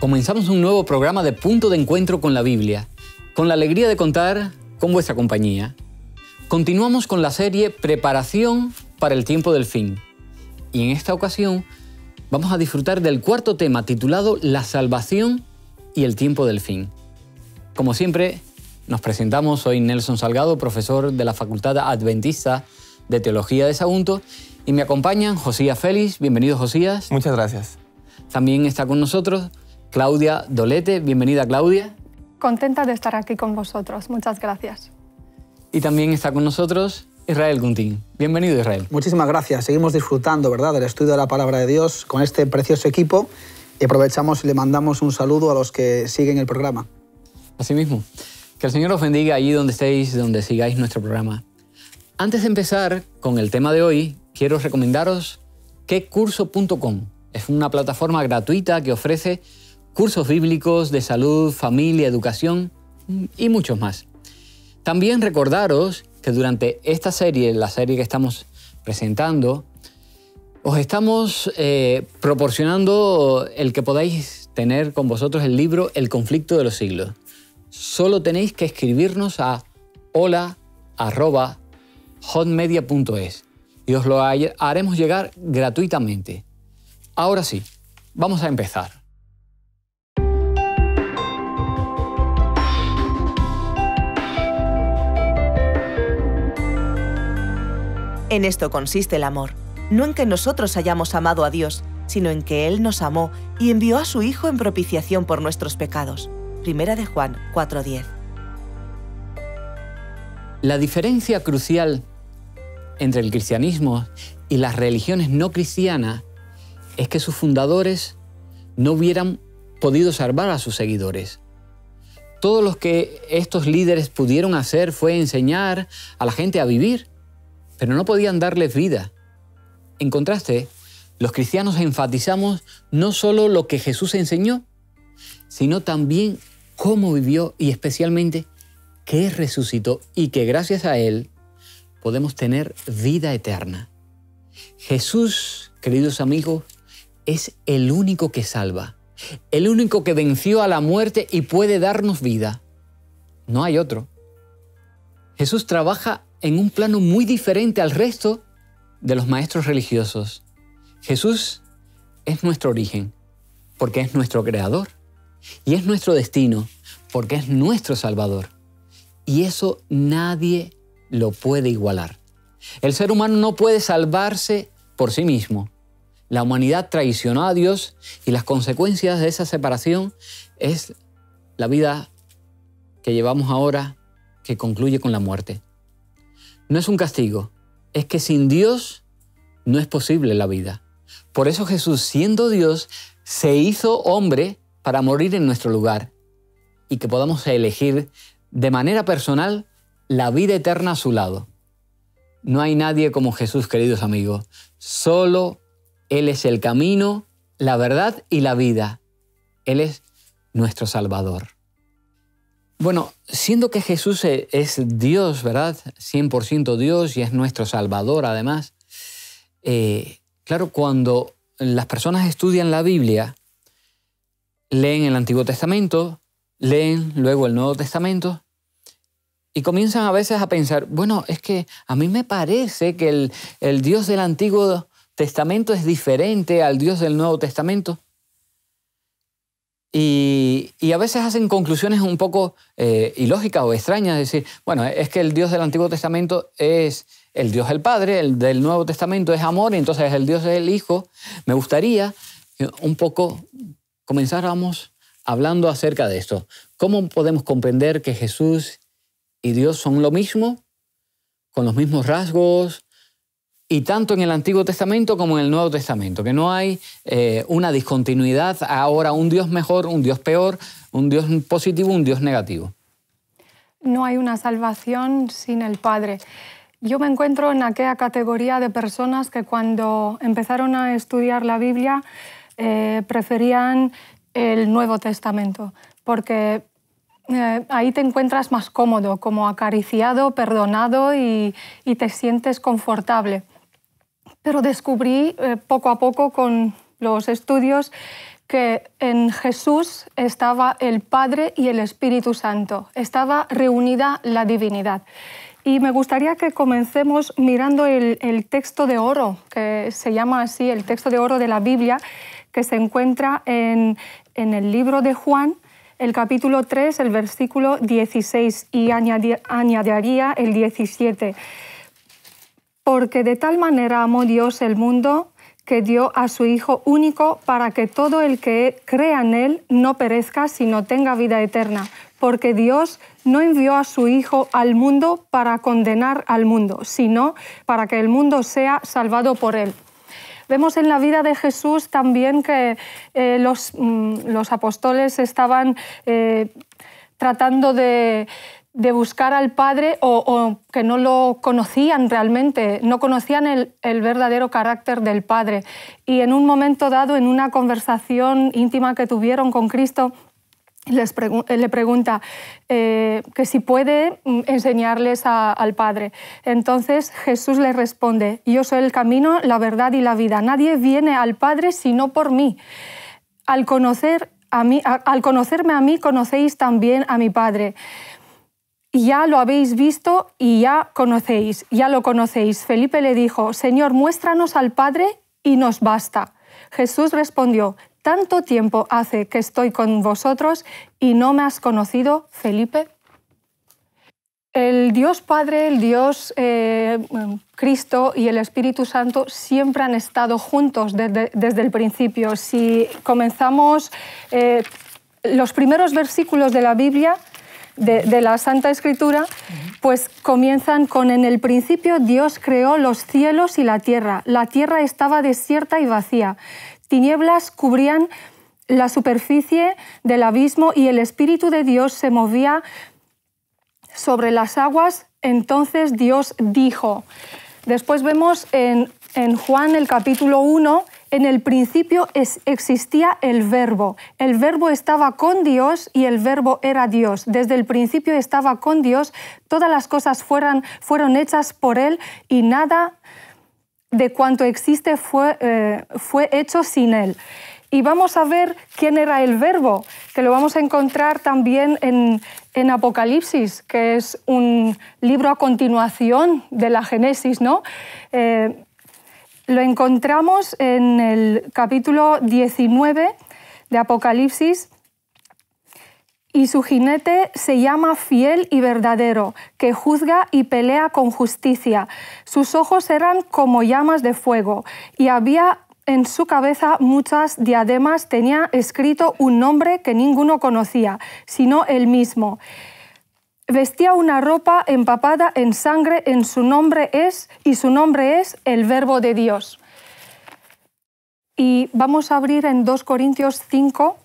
Comenzamos un nuevo programa de Punto de Encuentro con la Biblia, con la alegría de contar con vuestra compañía. Continuamos con la serie Preparación para el tiempo del fin. Y en esta ocasión vamos a disfrutar del cuarto tema titulado La salvación y el tiempo del fin. Como siempre, nos presentamos. Soy Nelson Salgado, profesor de la Facultad Adventista de Teología de Sagunto, y me acompañan Josías Félix. Bienvenido, Josías. Muchas gracias. También está con nosotros Claudia Dolete. Bienvenida, Claudia. Contenta de estar aquí con vosotros. Muchas gracias. Y también está con nosotros Israel Guntín. Bienvenido, Israel. Muchísimas gracias. Seguimos disfrutando, ¿verdad?, del estudio de la Palabra de Dios con este precioso equipo, y aprovechamos y le mandamos un saludo a los que siguen el programa. Así mismo. Que el Señor os bendiga allí donde estéis, donde sigáis nuestro programa. Antes de empezar con el tema de hoy, quiero recomendaros quecurso.com. Es una plataforma gratuita que ofrece cursos bíblicos de salud, familia, educación y muchos más. También recordaros que durante esta serie, la serie que estamos presentando, os estamos proporcionando el que podáis tener con vosotros el libro El conflicto de los siglos. Solo tenéis que escribirnos a hola@hotmedia.es y os lo haremos llegar gratuitamente. Ahora sí, vamos a empezar. En esto consiste el amor, no en que nosotros hayamos amado a Dios, sino en que Él nos amó y envió a su Hijo en propiciación por nuestros pecados. Primera de Juan 4:10. La diferencia crucial entre el cristianismo y las religiones no cristianas es que sus fundadores no hubieran podido salvar a sus seguidores. Todo lo que estos líderes pudieron hacer fue enseñar a la gente a vivir, pero no podían darles vida. En contraste, los cristianos enfatizamos no solo lo que Jesús enseñó, sino también cómo vivió y especialmente que resucitó y que gracias a Él podemos tener vida eterna. Jesús, queridos amigos, es el único que salva, el único que venció a la muerte y puede darnos vida. No hay otro. Jesús trabaja en un plano muy diferente al resto de los maestros religiosos. Jesús es nuestro origen, porque es nuestro creador, y es nuestro destino, porque es nuestro Salvador. Y eso nadie lo puede igualar. El ser humano no puede salvarse por sí mismo. La humanidad traicionó a Dios y las consecuencias de esa separación es la vida que llevamos ahora, que concluye con la muerte. No es un castigo, es que sin Dios no es posible la vida. Por eso Jesús, siendo Dios, se hizo hombre para morir en nuestro lugar y que podamos elegir de manera personal la vida eterna a su lado. No hay nadie como Jesús, queridos amigos. Solo Él es el camino, la verdad y la vida. Él es nuestro Salvador. Bueno, siendo que Jesús es Dios, ¿verdad? 100% Dios y es nuestro Salvador además. Claro, cuando las personas estudian la Biblia, leen el Antiguo Testamento, leen luego el Nuevo Testamento y comienzan a veces a pensar, bueno, es que a mí me parece que el Dios del Antiguo Testamento es diferente al Dios del Nuevo Testamento. Y a veces hacen conclusiones un poco ilógicas o extrañas, es decir, bueno, es que el Dios del Antiguo Testamento es el Dios del Padre, el del Nuevo Testamento es amor, y entonces el Dios del Hijo. Me gustaría un poco comenzáramos hablando acerca de esto. ¿Cómo podemos comprender que Jesús y Dios son lo mismo, con los mismos rasgos, y tanto en el Antiguo Testamento como en el Nuevo Testamento, que no hay una discontinuidad, ahora un Dios mejor, un Dios peor, un Dios positivo, un Dios negativo? No hay una salvación sin el Padre. Yo me encuentro en aquella categoría de personas que cuando empezaron a estudiar la Biblia preferían el Nuevo Testamento, porque ahí te encuentras más cómodo, como acariciado, perdonado y te sientes confortable. Pero descubrí poco a poco con los estudios que en Jesús estaba el Padre y el Espíritu Santo, estaba reunida la divinidad. Y me gustaría que comencemos mirando el texto de oro, que se llama así, el texto de oro de la Biblia, que se encuentra en el libro de Juan, el capítulo 3, el versículo 16, y añadiría el 17. Porque de tal manera amó Dios el mundo que dio a su Hijo único para que todo el que crea en Él no perezca, sino tenga vida eterna. Porque Dios no envió a su Hijo al mundo para condenar al mundo, sino para que el mundo sea salvado por Él. Vemos en la vida de Jesús también que los apóstoles estaban tratando de buscar al Padre o que no lo conocían realmente, no conocían el verdadero carácter del Padre. Y en un momento dado, en una conversación íntima que tuvieron con Cristo, le pregunta que si puede enseñarles al Padre. Entonces Jesús le responde: yo soy el camino, la verdad y la vida. Nadie viene al Padre sino por mí. Al conocerme a mí, conocéis también a mi Padre. Y ya lo habéis visto y ya lo conocéis. Felipe le dijo: Señor, muéstranos al Padre y nos basta. Jesús respondió: ¿tanto tiempo hace que estoy con vosotros y no me has conocido, Felipe? El Dios Padre, el Dios Cristo y el Espíritu Santo siempre han estado juntos desde el principio. Si comenzamos los primeros versículos de la Biblia, de la Santa Escritura, pues comienzan con: en el principio Dios creó los cielos y la tierra. La tierra estaba desierta y vacía. Tinieblas cubrían la superficie del abismo y el Espíritu de Dios se movía sobre las aguas. Entonces Dios dijo. Después vemos en Juan el capítulo 1, en el principio existía el Verbo. El Verbo estaba con Dios y el Verbo era Dios. Desde el principio estaba con Dios. Todas las cosas fueron hechas por Él y nada de cuanto existe fue hecho sin Él. Y vamos a ver quién era el Verbo, que lo vamos a encontrar también en Apocalipsis, que es un libro a continuación de la Génesis, ¿no? Lo encontramos en el capítulo 19 de Apocalipsis. Y su jinete se llama Fiel y Verdadero, que juzga y pelea con justicia. Sus ojos eran como llamas de fuego, y había en su cabeza muchas diademas. Tenía escrito un nombre que ninguno conocía, sino él mismo. Vestía una ropa empapada en sangre, y su nombre es el Verbo de Dios. Y vamos a abrir en 2 Corintios 5,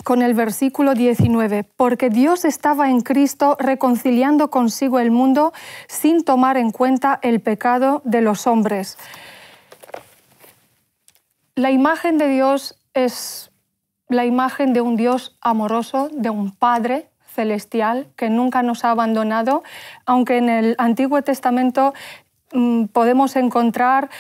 con el versículo 19, porque Dios estaba en Cristo reconciliando consigo el mundo sin tomar en cuenta el pecado de los hombres. La imagen de Dios es la imagen de un Dios amoroso, de un Padre celestial que nunca nos ha abandonado, aunque en el Antiguo Testamento podemos encontrar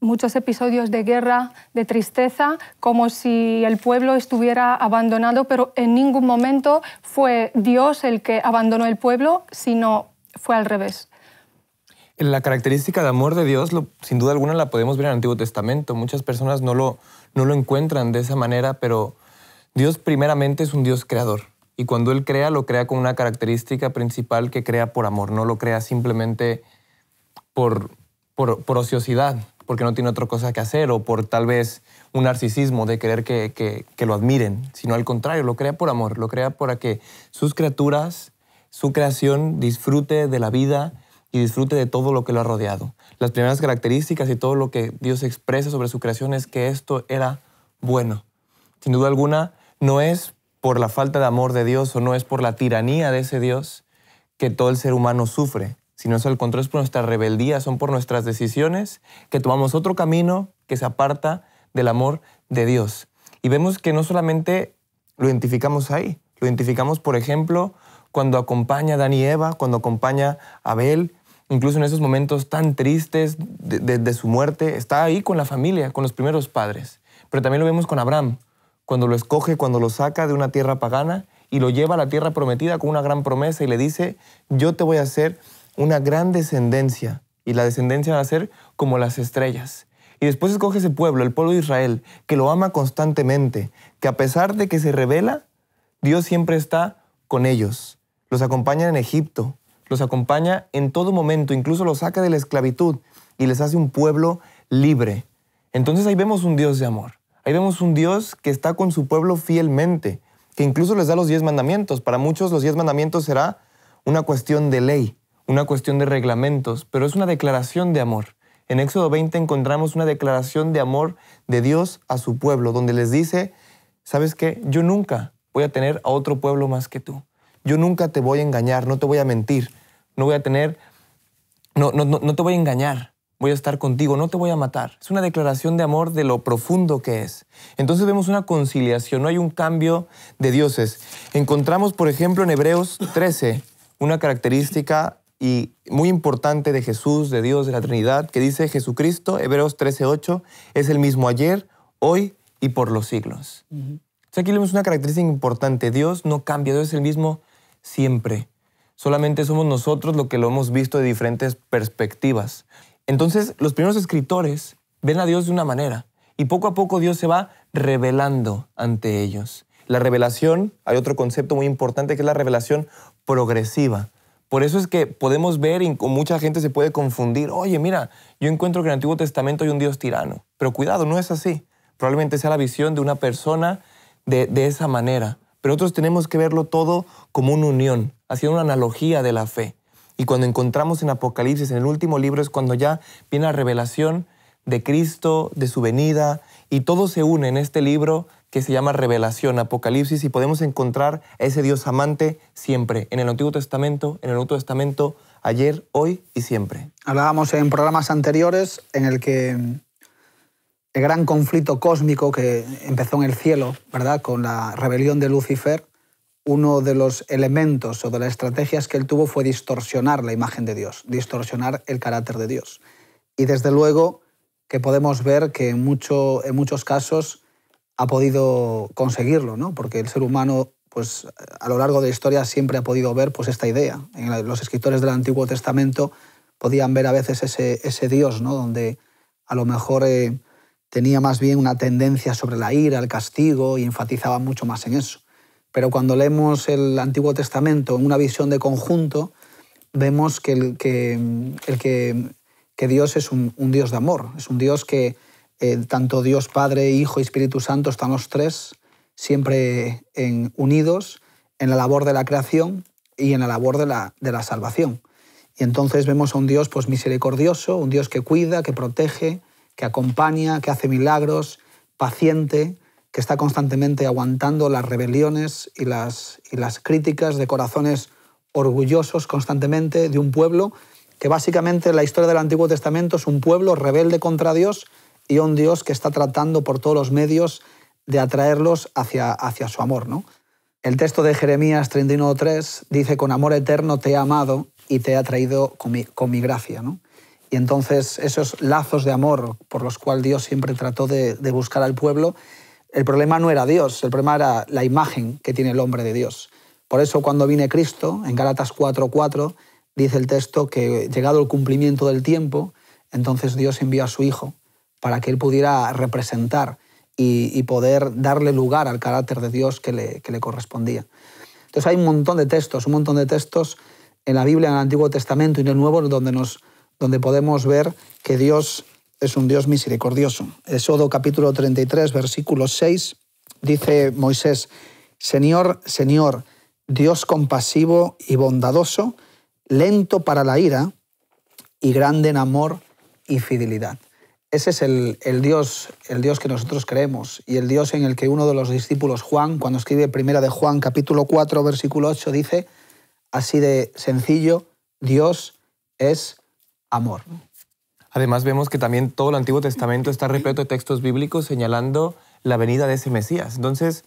muchos episodios de guerra, de tristeza, como si el pueblo estuviera abandonado, pero en ningún momento fue Dios el que abandonó el pueblo, sino fue al revés. La característica de amor de Dios, sin duda alguna, la podemos ver en el Antiguo Testamento. Muchas personas no lo encuentran de esa manera, pero Dios primeramente es un Dios creador. Y cuando Él crea, lo crea con una característica principal, que crea por amor. No lo crea simplemente por ociosidad, porque no tiene otra cosa que hacer, o por tal vez un narcisismo de querer que lo admiren, sino al contrario, lo crea por amor, lo crea para que sus criaturas, su creación, disfrute de la vida y disfrute de todo lo que lo ha rodeado. Las primeras características y todo lo que Dios expresa sobre su creación es que esto era bueno. Sin duda alguna, no es por la falta de amor de Dios o no es por la tiranía de ese Dios que todo el ser humano sufre, sino es al contrario, es por nuestra rebeldía, son por nuestras decisiones que tomamos otro camino que se aparta del amor de Dios. Y vemos que no solamente lo identificamos ahí, lo identificamos, por ejemplo, cuando acompaña a Adán y Eva, cuando acompaña a Abel, incluso en esos momentos tan tristes de su muerte, está ahí con la familia, con los primeros padres. Pero también lo vemos con Abraham, cuando lo escoge, cuando lo saca de una tierra pagana y lo lleva a la tierra prometida con una gran promesa y le dice, yo te voy a hacer una gran descendencia y la descendencia va a ser como las estrellas. Y después escoge ese pueblo, el pueblo de Israel, que lo ama constantemente, que a pesar de que se rebela, Dios siempre está con ellos. Los acompaña en Egipto, los acompaña en todo momento, incluso los saca de la esclavitud y les hace un pueblo libre. Entonces ahí vemos un Dios de amor. Ahí vemos un Dios que está con su pueblo fielmente, que incluso les da los 10 mandamientos. Para muchos los 10 mandamientos será una cuestión de ley, una cuestión de reglamentos, pero es una declaración de amor. En Éxodo 20 encontramos una declaración de amor de Dios a su pueblo, donde les dice, ¿sabes qué? Yo nunca voy a tener a otro pueblo más que tú. Yo nunca te voy a engañar, no te voy a mentir, no te voy a engañar, voy a estar contigo, no te voy a matar. Es una declaración de amor de lo profundo que es. Entonces vemos una conciliación, no hay un cambio de dioses. Encontramos, por ejemplo, en Hebreos 13, una característica y muy importante de Jesús, de Dios, de la Trinidad, que dice Jesucristo, Hebreos 13:8, es el mismo ayer, hoy y por los siglos. Aquí vemos una característica importante. Dios no cambia, Dios es el mismo siempre. Solamente somos nosotros lo que lo hemos visto de diferentes perspectivas. Entonces, los primeros escritores ven a Dios de una manera y poco a poco Dios se va revelando ante ellos. La revelación, hay otro concepto muy importante que es la revelación progresiva. Por eso es que podemos ver y con mucha gente se puede confundir. Oye, mira, yo encuentro que en el Antiguo Testamento hay un Dios tirano. Pero cuidado, no es así. Probablemente sea la visión de una persona de esa manera. Pero nosotros tenemos que verlo todo como una unión, haciendo una analogía de la fe. Y cuando encontramos en Apocalipsis, en el último libro, es cuando ya viene la revelación de Cristo, de su venida, y todo se une en este libro que se llama Revelación, Apocalipsis, y podemos encontrar a ese Dios amante siempre, en el Antiguo Testamento, en el Nuevo Testamento, ayer, hoy y siempre. Hablábamos en programas anteriores en el que el gran conflicto cósmico que empezó en el cielo, ¿verdad?, con la rebelión de Lucifer, uno de los elementos o de las estrategias que él tuvo fue distorsionar la imagen de Dios, distorsionar el carácter de Dios. Y desde luego que podemos ver que en muchos casos ha podido conseguirlo, ¿no? Porque el ser humano, pues, a lo largo de la historia siempre ha podido ver, pues, esta idea. Los escritores del Antiguo Testamento podían ver a veces ese Dios, ¿no?, donde a lo mejor tenía más bien una tendencia sobre la ira, el castigo, y enfatizaba mucho más en eso. Pero cuando leemos el Antiguo Testamento en una visión de conjunto, vemos que Dios es un Dios de amor, es un Dios que tanto Dios Padre, Hijo y Espíritu Santo están los tres siempre unidos en la labor de la creación y en la labor de la salvación. Y entonces vemos a un Dios, pues, misericordioso, un Dios que cuida, que protege, que acompaña, que hace milagros, paciente, que está constantemente aguantando las rebeliones y las críticas de corazones orgullosos constantemente de un pueblo que básicamente la historia del Antiguo Testamento es un pueblo rebelde contra Dios y un Dios que está tratando por todos los medios de atraerlos hacia su amor, ¿no? El texto de Jeremías 31:3 dice: con amor eterno te he amado y te he atraído con mi gracia, ¿no? Y entonces esos lazos de amor por los cuales Dios siempre trató de buscar al pueblo, el problema no era Dios, el problema era la imagen que tiene el hombre de Dios. Por eso cuando viene Cristo, en Gálatas 4:4, dice el texto que llegado el cumplimiento del tiempo, entonces Dios envió a su Hijo para que él pudiera representar y poder darle lugar al carácter de Dios que le correspondía. Entonces hay un montón de textos en la Biblia, en el Antiguo Testamento y en el Nuevo, donde podemos ver que Dios es un Dios misericordioso. Éxodo capítulo 33, versículo 6, dice Moisés: Señor, Señor, Dios compasivo y bondadoso, lento para la ira y grande en amor y fidelidad. Ese es el Dios que nosotros creemos y el Dios en el que uno de los discípulos, Juan, cuando escribe Primera de Juan, capítulo 4, versículo 8, dice, así de sencillo, Dios es amor. Además vemos que también todo el Antiguo Testamento está repleto de textos bíblicos señalando la venida de ese Mesías. Entonces,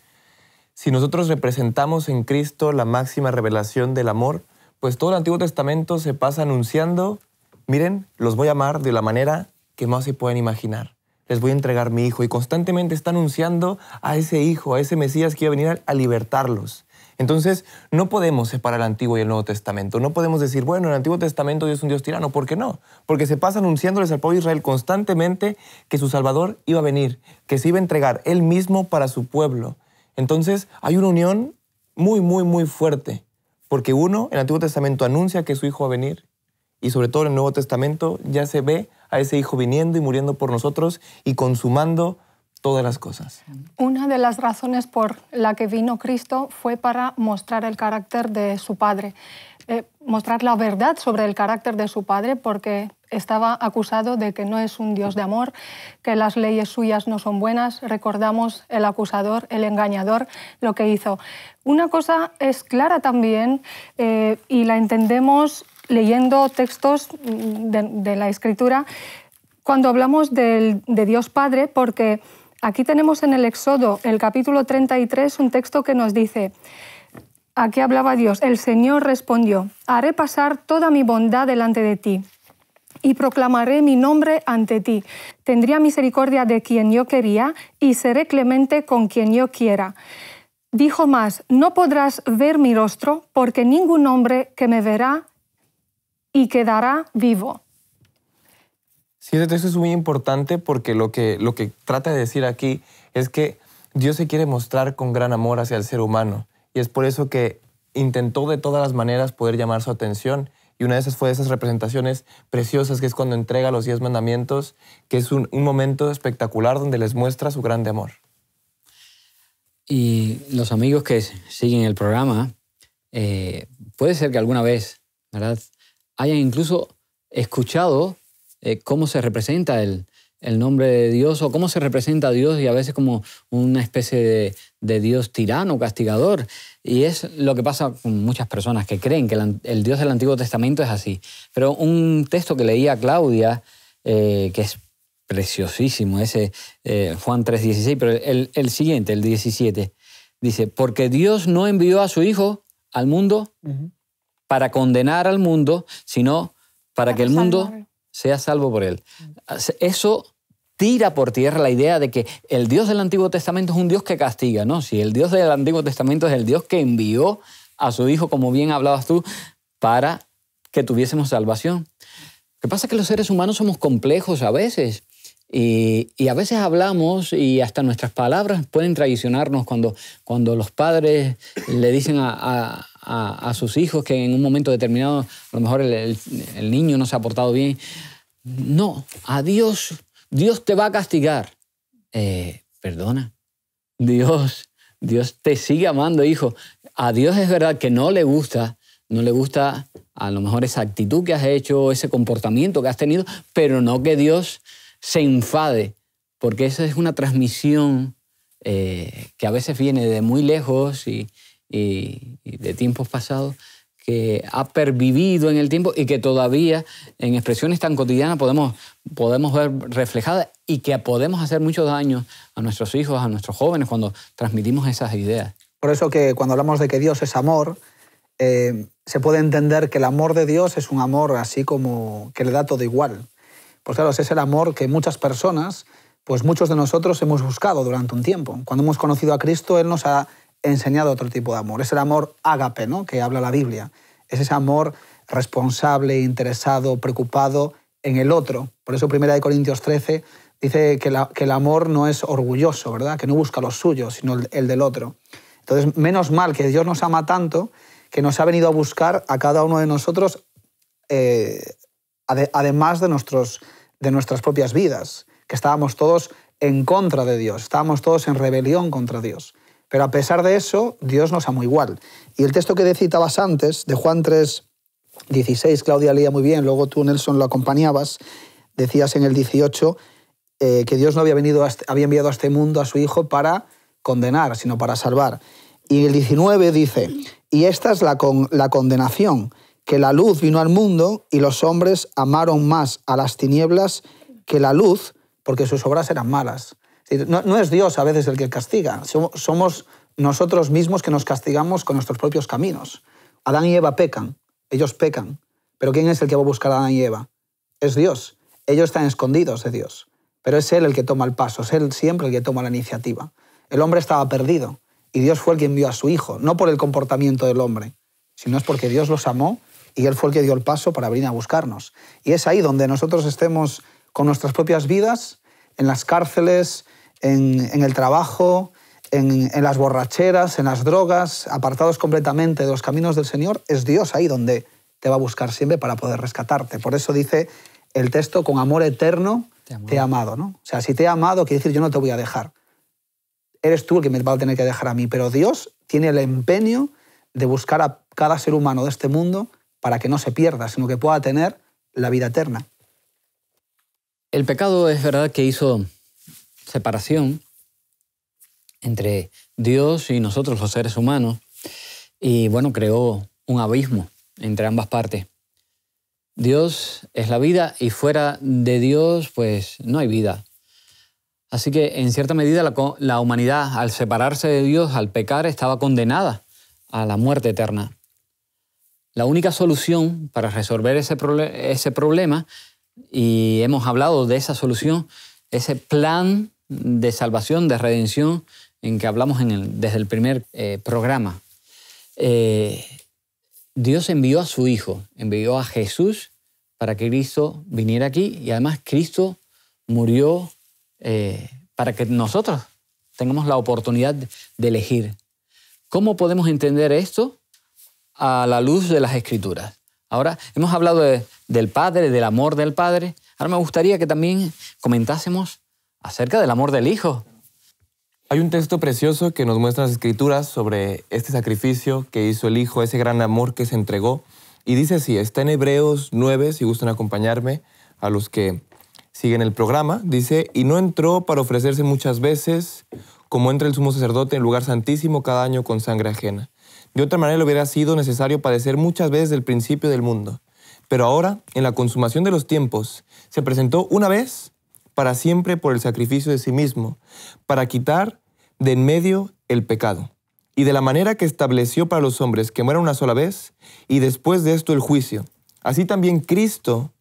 si nosotros representamos en Cristo la máxima revelación del amor, pues todo el Antiguo Testamento se pasa anunciando, miren, los voy a amar de la manera que más se pueden imaginar. les voy a entregar mi hijo. Y constantemente está anunciando a ese hijo, a ese Mesías que iba a venir a libertarlos. Entonces, no podemos separar el Antiguo y el Nuevo Testamento. No podemos decir, bueno, en el Antiguo Testamento Dios es un Dios tirano. ¿Por qué no? Porque se pasa anunciándoles al pueblo de Israel constantemente que su Salvador iba a venir, que se iba a entregar Él mismo para su pueblo. Entonces, hay una unión muy, muy, muy fuerte. Porque uno, en el Antiguo Testamento, anuncia que su hijo va a venir. Y sobre todo en el Nuevo Testamento ya se ve a ese hijo viniendo y muriendo por nosotros y consumando todas las cosas. Una de las razones por la que vino Cristo fue para mostrar el carácter de su Padre, mostrar la verdad sobre el carácter de su Padre, porque estaba acusado de que no es un Dios de amor, que las leyes suyas no son buenas. Recordamos el acusador, el engañador, lo que hizo. Una cosa es clara también y la entendemos leyendo textos de la Escritura cuando hablamos de Dios Padre, porque aquí tenemos en el Éxodo, el capítulo 33, un texto que nos dice, aquí hablaba Dios, el Señor respondió, haré pasar toda mi bondad delante de ti y proclamaré mi nombre ante ti. Tendría misericordia de quien yo quería y seré clemente con quien yo quiera. Dijo más, no podrás ver mi rostro porque ningún hombre que me verá y quedará vivo. Sí, ese texto es muy importante porque lo que trata de decir aquí es que Dios se quiere mostrar con gran amor hacia el ser humano. Y es por eso que intentó de todas las maneras poder llamar su atención. Y una de esas fue esas representaciones preciosas, que es cuando entrega los 10 mandamientos, que es un momento espectacular donde les muestra su grande amor. Y los amigos que siguen el programa, puede ser que alguna vez, ¿verdad?, hayan incluso escuchado cómo se representa el nombre de Dios o cómo se representa a Dios, y a veces como una especie de Dios tirano, castigador. Y es lo que pasa con muchas personas que creen que el Dios del Antiguo Testamento es así. Pero un texto que leía Claudia, que es preciosísimo, ese Juan 3:16, pero el siguiente, el 17, dice, porque Dios no envió a su Hijo al mundo para condenar al mundo, sino para que el mundo sea salvo por él. Eso tira por tierra la idea de que el Dios del Antiguo Testamento es un Dios que castiga, ¿no? Si el Dios del Antiguo Testamento es el Dios que envió a su Hijo, como bien hablabas tú, para que tuviésemos salvación. Lo que pasa es que los seres humanos somos complejos a veces. Y a veces hablamos y hasta nuestras palabras pueden traicionarnos cuando los padres le dicen a sus hijos que en un momento determinado a lo mejor el niño no se ha portado bien. No, a Dios te va a castigar. Perdona, Dios te sigue amando, hijo. A Dios es verdad que no le gusta a lo mejor esa actitud que has hecho, ese comportamiento que has tenido, pero no que Dios se enfade, porque esa es una transmisión que a veces viene de muy lejos y de tiempos pasados, que ha pervivido en el tiempo y que todavía en expresiones tan cotidianas podemos ver reflejadas, y que podemos hacer mucho daño a nuestros hijos, a nuestros jóvenes, cuando transmitimos esas ideas. Por eso que cuando hablamos de que Dios es amor, se puede entender que el amor de Dios es un amor así como que le da todo igual. Pues claro, ese es el amor que muchas personas, pues muchos de nosotros hemos buscado durante un tiempo. Cuando hemos conocido a Cristo, Él nos ha enseñado otro tipo de amor. Es el amor ágape, ¿no?, que habla la Biblia. Es ese amor responsable, interesado, preocupado en el otro. Por eso 1 Corintios 13 dice que el amor no es orgulloso, ¿verdad?, que no busca lo suyo, sino el del otro. Entonces, menos mal que Dios nos ama tanto que nos ha venido a buscar a cada uno de nosotros, además de nuestras propias vidas, que estábamos todos en contra de Dios, estábamos todos en rebelión contra Dios. Pero a pesar de eso, Dios nos amó igual. Y el texto que citabas antes, de Juan 3:16, Claudia leía muy bien, luego tú, Nelson, lo acompañabas, decías en el 18 que Dios no había enviado a este mundo a su Hijo para condenar, sino para salvar. Y en el 19 dice, y esta es la condenación, que la luz vino al mundo y los hombres amaron más a las tinieblas que la luz, porque sus obras eran malas. No es Dios a veces el que castiga, somos nosotros mismos que nos castigamos con nuestros propios caminos. Adán y Eva pecan, ellos pecan, pero ¿quién es el que va a buscar a Adán y Eva? Es Dios. Ellos están escondidos de Dios, pero es Él el que toma el paso, es Él siempre el que toma la iniciativa. El hombre estaba perdido y Dios fue el que envió a su Hijo, no por el comportamiento del hombre, sino es porque Dios los amó y Él fue el que dio el paso para venir a buscarnos. Y es ahí donde nosotros estemos con nuestras propias vidas, en las cárceles, en el trabajo, en las borracheras, en las drogas, apartados completamente de los caminos del Señor, es Dios ahí donde te va a buscar siempre para poder rescatarte. Por eso dice el texto, con amor eterno te he amado, ¿no? O sea, si te he amado, quiere decir yo no te voy a dejar. Eres tú el que me va a tener que dejar a mí, pero Dios tiene el empeño de buscar a cada ser humano de este mundo para que no se pierda, sino que pueda tener la vida eterna. El pecado es verdad que hizo separación entre Dios y nosotros, los seres humanos, y bueno, creó un abismo entre ambas partes. Dios es la vida y fuera de Dios, pues no hay vida. Así que en cierta medida la humanidad, al separarse de Dios, al pecar, estaba condenada a la muerte eterna. La única solución para resolver ese problema, y hemos hablado de esa solución, ese plan de salvación, de redención, en que hablamos desde el primer programa. Dios envió a su Hijo, envió a Jesús para que Cristo viniera aquí, y además Cristo murió para que nosotros tengamos la oportunidad de elegir. ¿Cómo podemos entender esto? A la luz de las Escrituras. Ahora hemos hablado del Padre, del amor del Padre. Ahora me gustaría que también comentásemos acerca del amor del Hijo. Hay un texto precioso que nos muestra las Escrituras sobre este sacrificio que hizo el Hijo, ese gran amor que se entregó. Y dice así, está en Hebreos 9, si gustan acompañarme, a los que siguen el programa. Dice, y no entró para ofrecerse muchas veces, como entra el sumo sacerdote en el lugar santísimo cada año con sangre ajena. De otra manera le hubiera sido necesario padecer muchas veces desde el principio del mundo. Pero ahora, en la consumación de los tiempos, se presentó una vez para siempre por el sacrificio de sí mismo, para quitar de en medio el pecado. Y de la manera que estableció para los hombres que mueran una sola vez, y después de esto el juicio. Así también Cristo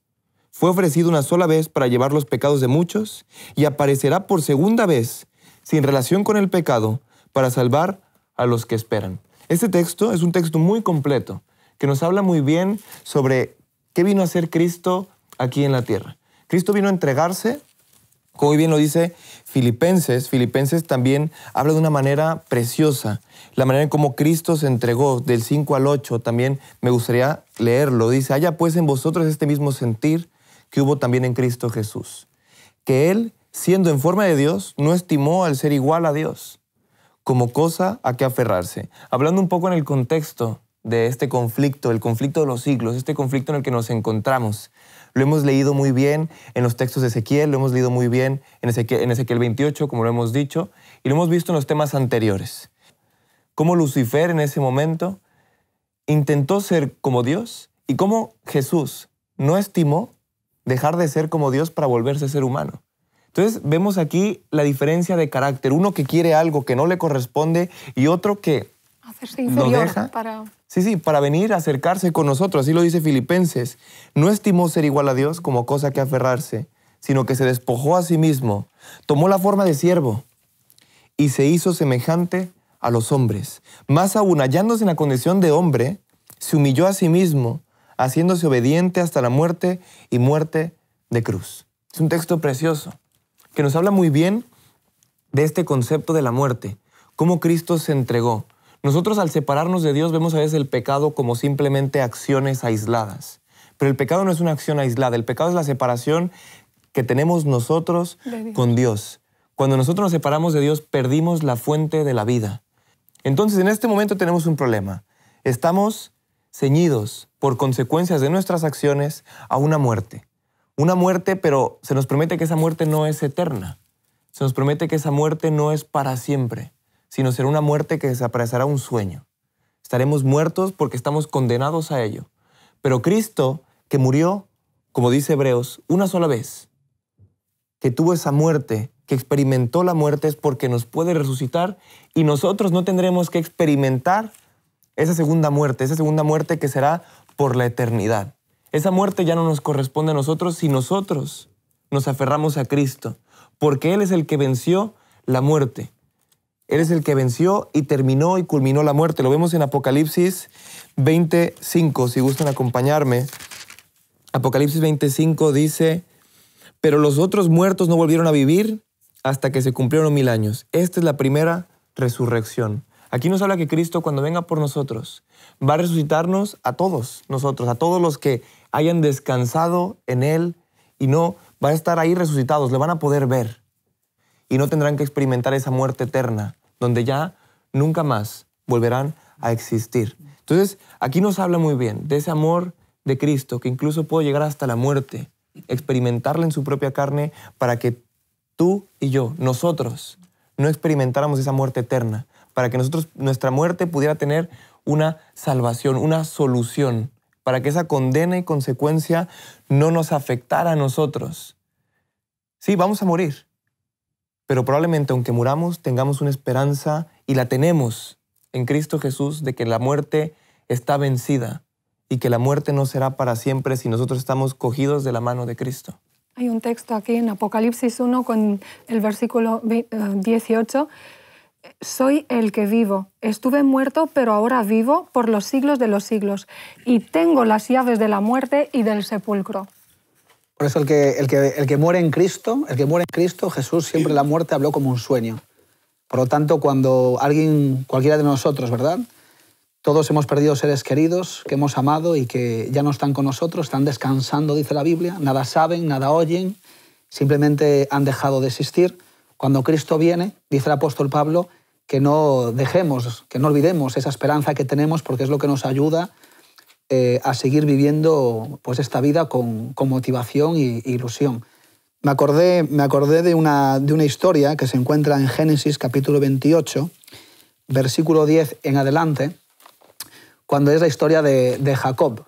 fue ofrecido una sola vez para llevar los pecados de muchos, y aparecerá por segunda vez, sin relación con el pecado, para salvar a los que esperan. Este texto es un texto muy completo, que nos habla muy bien sobre qué vino a hacer Cristo aquí en la tierra. Cristo vino a entregarse, como muy bien lo dice Filipenses. Filipenses también habla de una manera preciosa, la manera en cómo Cristo se entregó, del 5 al 8, también me gustaría leerlo. Dice, haya pues en vosotros este mismo sentir que hubo también en Cristo Jesús, que Él, siendo en forma de Dios, no estimó al ser igual a Dios como cosa a que aferrarse. Hablando un poco en el contexto de este conflicto, el conflicto de los siglos, este conflicto en el que nos encontramos. Lo hemos leído muy bien en los textos de Ezequiel, lo hemos leído muy bien en Ezequiel 28, como lo hemos dicho, y lo hemos visto en los temas anteriores. Cómo Lucifer en ese momento intentó ser como Dios y cómo Jesús no estimó dejar de ser como Dios para volverse ser humano. Entonces vemos aquí la diferencia de carácter. Uno que quiere algo que no le corresponde y otro que lo deja para venir a acercarse con nosotros. Así lo dice Filipenses. No estimó ser igual a Dios como cosa que aferrarse, sino que se despojó a sí mismo, tomó la forma de siervo y se hizo semejante a los hombres. Más aún, hallándose en la condición de hombre, se humilló a sí mismo, haciéndose obediente hasta la muerte y muerte de cruz. Es un texto precioso que nos habla muy bien de este concepto de la muerte, cómo Cristo se entregó. Nosotros al separarnos de Dios vemos a veces el pecado como simplemente acciones aisladas. Pero el pecado no es una acción aislada, el pecado es la separación que tenemos nosotros con Dios. Cuando nosotros nos separamos de Dios, perdimos la fuente de la vida. Entonces, en este momento tenemos un problema. Estamos ceñidos por consecuencias de nuestras acciones a una muerte. Una muerte, pero se nos promete que esa muerte no es eterna. Se nos promete que esa muerte no es para siempre, sino será una muerte que desaparecerá un sueño. Estaremos muertos porque estamos condenados a ello. Pero Cristo, que murió, como dice Hebreos, una sola vez, que tuvo esa muerte, que experimentó la muerte, es porque nos puede resucitar y nosotros no tendremos que experimentar esa segunda muerte que será por la eternidad. Esa muerte ya no nos corresponde a nosotros si nosotros nos aferramos a Cristo. porque Él es el que venció la muerte. Él es el que venció y terminó y culminó la muerte. Lo vemos en Apocalipsis 25, si gustan acompañarme. Apocalipsis 25 dice, pero los otros muertos no volvieron a vivir hasta que se cumplieron 1000 años. Esta es la primera resurrección. Aquí nos habla que Cristo, cuando venga por nosotros, va a resucitarnos a todos nosotros, a todos los que hayan descansado en Él y no van a estar ahí resucitados, le van a poder ver y no tendrán que experimentar esa muerte eterna, donde ya nunca más volverán a existir. Entonces, aquí nos habla muy bien de ese amor de Cristo, que incluso puede llegar hasta la muerte, experimentarla en su propia carne para que tú y yo, nosotros, no experimentáramos esa muerte eterna, para que nuestra muerte pudiera tener una salvación, una solución, para que esa condena y consecuencia no nos afectara a nosotros. Sí, vamos a morir, pero probablemente aunque muramos tengamos una esperanza, y la tenemos en Cristo Jesús, de que la muerte está vencida y que la muerte no será para siempre si nosotros estamos cogidos de la mano de Cristo. Hay un texto aquí en Apocalipsis 1 con el versículo 18. Soy el que vivo. Estuve muerto, pero ahora vivo por los siglos de los siglos. Y tengo las llaves de la muerte y del sepulcro. Por eso el que muere en Cristo, Jesús siempre la muerte habló como un sueño. Por lo tanto, cuando cualquiera de nosotros, ¿verdad? Todos hemos perdido seres queridos que hemos amado y que ya no están con nosotros, están descansando, dice la Biblia, nada saben, nada oyen, simplemente han dejado de existir. Cuando Cristo viene, dice el apóstol Pablo, que no dejemos, que no olvidemos esa esperanza que tenemos, porque es lo que nos ayuda a seguir viviendo pues, esta vida con motivación e ilusión. Me acordé de una historia que se encuentra en Génesis capítulo 28, versículo 10 en adelante, cuando es la historia de Jacob.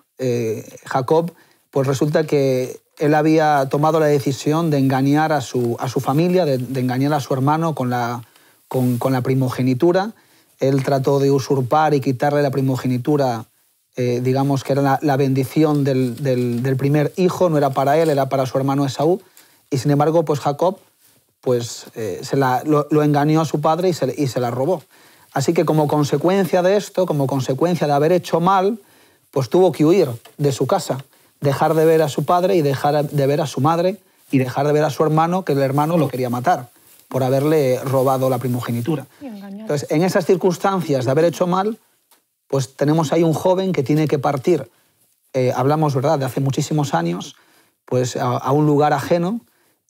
Jacob, pues resulta que él había tomado la decisión de engañar a su familia, de engañar a su hermano con la primogenitura. Él trató de usurpar y quitarle la primogenitura, digamos que era la bendición del primer hijo, no era para él, era para su hermano Esaú. Y sin embargo, pues Jacob pues, lo engañó a su padre y se la robó. Así que como consecuencia de esto, como consecuencia de haber hecho mal, pues tuvo que huir de su casa, dejar de ver a su padre y dejar de ver a su madre y dejar de ver a su hermano, que el hermano lo quería matar por haberle robado la primogenitura. Entonces, en esas circunstancias de haber hecho mal, pues tenemos ahí un joven que tiene que partir, hablamos, ¿verdad?, de hace muchísimos años, pues a un lugar ajeno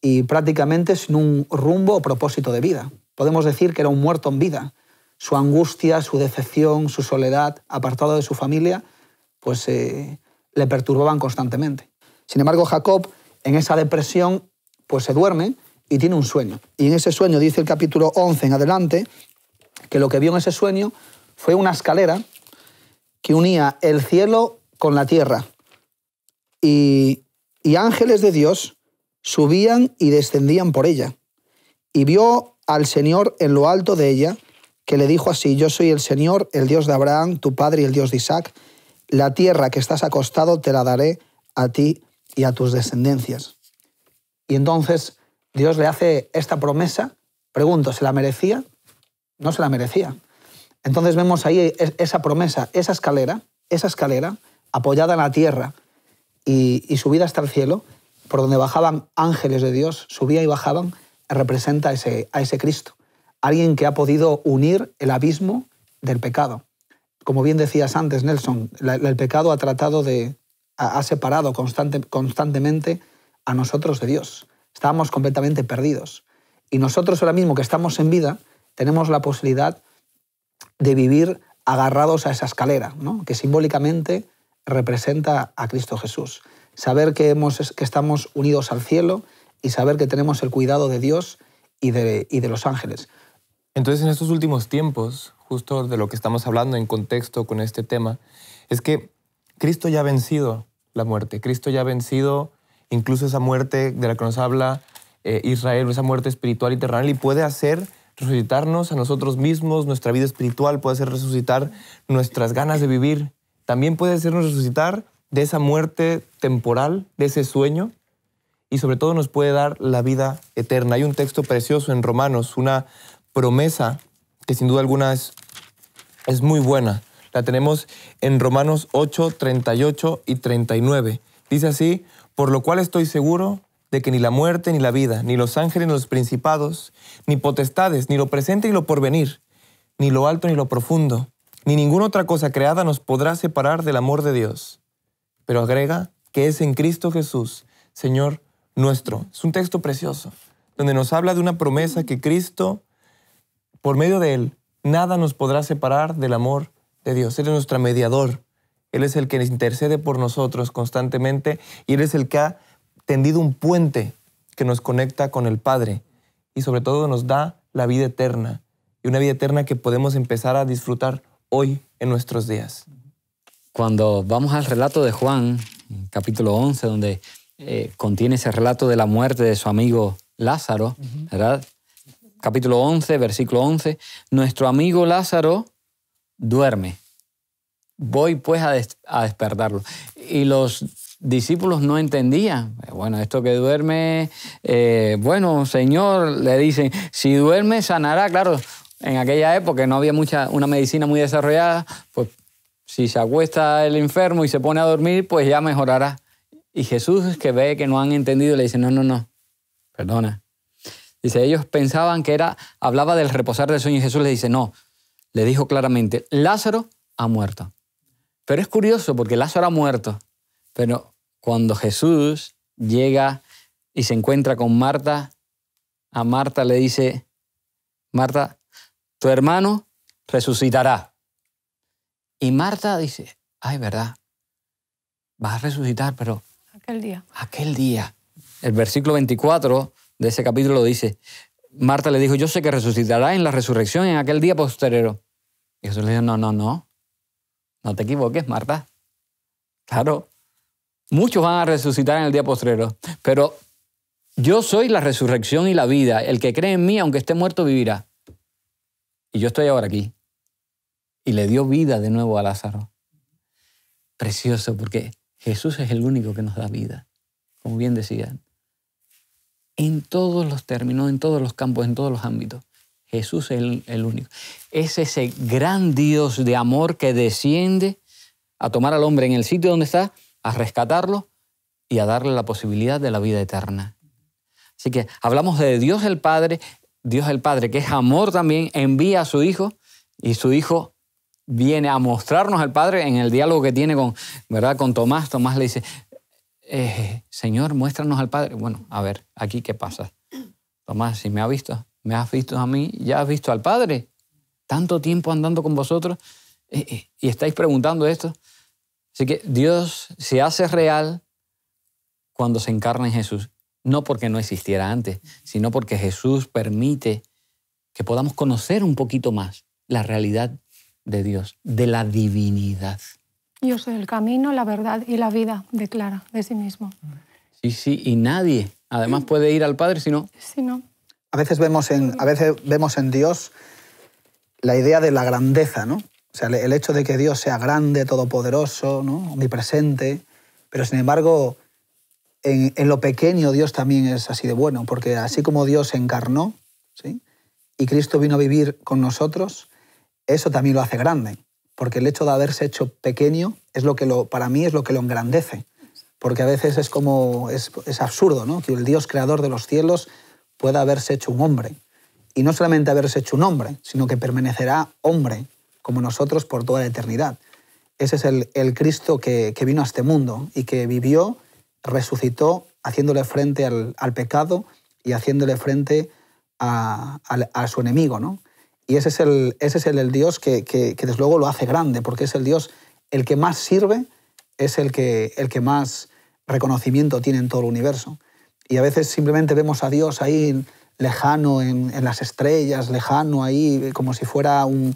y prácticamente sin un rumbo o propósito de vida. Podemos decir que era un muerto en vida. Su angustia, su decepción, su soledad, apartado de su familia, pues le perturbaban constantemente. Sin embargo, Jacob, en esa depresión, pues se duerme y tiene un sueño. Y en ese sueño, dice el capítulo 11 en adelante, que lo que vio en ese sueño fue una escalera que unía el cielo con la tierra. Y ángeles de Dios subían y descendían por ella. Y vio al Señor en lo alto de ella, que le dijo así: yo soy el Señor, el Dios de Abraham, tu padre y el Dios de Isaac. La tierra que estás acostado te la daré a ti y a tus descendencias. Y entonces Dios le hace esta promesa. Pregunto, ¿se la merecía? No se la merecía. Entonces vemos ahí esa promesa, esa escalera apoyada en la tierra y subida hasta el cielo, por donde bajaban ángeles de Dios, subía y bajaban, representa a ese Cristo. Alguien que ha podido unir el abismo del pecado. Como bien decías antes, Nelson, el pecado ha separado constantemente a nosotros de Dios. Estábamos completamente perdidos. Y nosotros ahora mismo que estamos en vida, tenemos la posibilidad de vivir agarrados a esa escalera, ¿no?, que simbólicamente representa a Cristo Jesús. Saber que estamos unidos al cielo y saber que tenemos el cuidado de Dios y de los ángeles. Entonces, en estos últimos tiempos, justo de lo que estamos hablando en contexto con este tema, es que Cristo ya ha vencido la muerte. Cristo ya ha vencido incluso esa muerte de la que nos habla Israel, esa muerte espiritual y terrenal, y puede hacer resucitarnos a nosotros mismos, nuestra vida espiritual, puede hacer resucitar nuestras ganas de vivir. También puede hacernos resucitar de esa muerte temporal, de ese sueño, y sobre todo nos puede dar la vida eterna. Hay un texto precioso en Romanos, una promesa que sin duda alguna es muy buena. La tenemos en Romanos 8, 38 y 39. Dice así: por lo cual estoy seguro de que ni la muerte, ni la vida, ni los ángeles, ni los principados, ni potestades, ni lo presente, ni lo porvenir, ni lo alto, ni lo profundo, ni ninguna otra cosa creada nos podrá separar del amor de Dios. Pero agrega que es en Cristo Jesús, Señor nuestro. Es un texto precioso, donde nos habla de una promesa que Cristo, por medio de Él, nada nos podrá separar del amor de Dios. Él es nuestro mediador. Él es el que intercede por nosotros constantemente y Él es el que ha tendido un puente que nos conecta con el Padre y sobre todo nos da la vida eterna, y una vida eterna que podemos empezar a disfrutar hoy en nuestros días. Cuando vamos al relato de Juan, capítulo 11, donde contiene ese relato de la muerte de su amigo Lázaro, ¿verdad? Capítulo 11, versículo 11, nuestro amigo Lázaro duerme. Voy pues a despertarlo. Y los discípulos no entendían. Bueno, esto que duerme, bueno, Señor, le dicen, si duerme sanará. Claro, en aquella época no había una medicina muy desarrollada, pues si se acuesta el enfermo y se pone a dormir, pues ya mejorará. Y Jesús, que ve que no han entendido, le dice, no, perdona. Dice, ellos pensaban que hablaba del reposar del sueño, y Jesús les dice, no, le dijo claramente, Lázaro ha muerto. Pero es curioso porque Lázaro ha muerto, pero cuando Jesús llega y se encuentra con Marta, a Marta le dice, Marta, tu hermano resucitará. Y Marta dice, ay, verdad, vas a resucitar, pero aquel día. El versículo 24 de ese capítulo dice, Marta le dijo, yo sé que resucitará en la resurrección en aquel día posterior. Y Jesús le dijo, no te equivoques, Marta. Claro, muchos van a resucitar en el día postrero, pero yo soy la resurrección y la vida. El que cree en mí, aunque esté muerto, vivirá. Y yo estoy ahora aquí. Y le dio vida de nuevo a Lázaro. Precioso, porque Jesús es el único que nos da vida, como bien decían. En todos los términos, en todos los campos, en todos los ámbitos. Jesús es el único. Es ese gran Dios de amor que desciende a tomar al hombre en el sitio donde está, a rescatarlo y a darle la posibilidad de la vida eterna. Así que hablamos de Dios el Padre que es amor también, envía a su Hijo y su Hijo viene a mostrarnos al Padre en el diálogo que tiene con Tomás. Tomás le dice, Señor, muéstranos al Padre. Bueno, a ver, aquí qué pasa. Tomás, si me has visto a mí, ya has visto al Padre. Tanto tiempo andando con vosotros y estáis preguntando esto. Así que Dios se hace real cuando se encarna en Jesús. No porque no existiera antes, sino porque Jesús permite que podamos conocer un poquito más la realidad de Dios, de la divinidad. Yo soy el camino, la verdad y la vida, declara de sí mismo. Sí, y nadie además puede ir al Padre si no. A veces vemos en Dios la idea de la grandeza, ¿no? O sea, el hecho de que Dios sea grande, todopoderoso, ¿no? Omnipresente, pero sin embargo, en lo pequeño Dios también es así de bueno, porque así como Dios se encarnó, ¿sí? Y Cristo vino a vivir con nosotros, eso también lo hace grande, porque el hecho de haberse hecho pequeño para mí es lo que lo engrandece, porque a veces es absurdo, ¿no? Que el Dios creador de los cielos pueda haberse hecho un hombre, y no solamente haberse hecho un hombre, sino que permanecerá hombre, como nosotros, por toda la eternidad. Ese es el Cristo que vino a este mundo y que vivió, resucitó, haciéndole frente al pecado y haciéndole frente a su enemigo, ¿no? Y ese es el Dios que desde luego lo hace grande, porque es el Dios el que más sirve, es el que más reconocimiento tiene en todo el universo. Y a veces simplemente vemos a Dios ahí lejano en las estrellas, lejano ahí como si fuera un